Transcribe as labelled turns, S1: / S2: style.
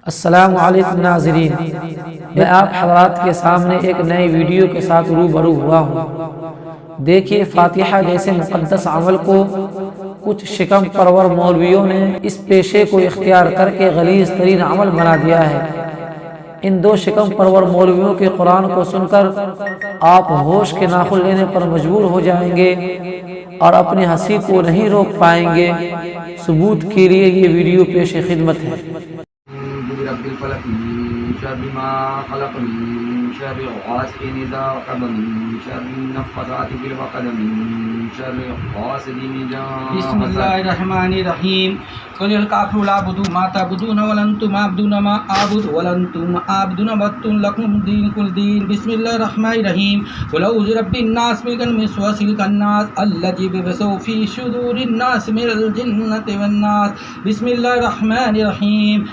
S1: السلام علیکم ناظرین، میں آپ حضرات کے سامنے ایک نئے ویڈیو کے ساتھ روبرو ہوا ہوں۔ دیکھیے، فاتحہ جیسے مقدس عمل کو کچھ شکم پرور مولویوں نے اس پیشے کو اختیار کر کے غلیظ ترین عمل بنا دیا ہے۔ ان دو شکم پرور مولویوں کے قرآن کو سن کر آپ ہوش کے ناخن لینے پر مجبور ہو جائیں گے اور اپنی ہنسی کو نہیں روک پائیں گے۔ ثبوت کے لیے یہ ویڈیو پیش خدمت ہے۔
S2: برب الفلق من شر ما خلق من شر غاسق اذا وقب من شر النفاثات في العقد من شر حاسد اذا
S3: بسم اللہ الرحمن الرحیم۔ قل الکافرون لا اعبد ما تعبدون ولا انتم عابدون ما اعبد ولا انتم عابدون ما لكم دينكم دين۔ بسم اللہ الرحمن الرحیم۔ قل اعوذ برب الناس من وسوسة الخناس الذي يوسوس في صدور الناس من الجنة والناس۔ بسم اللہ الرحمن الرحیم۔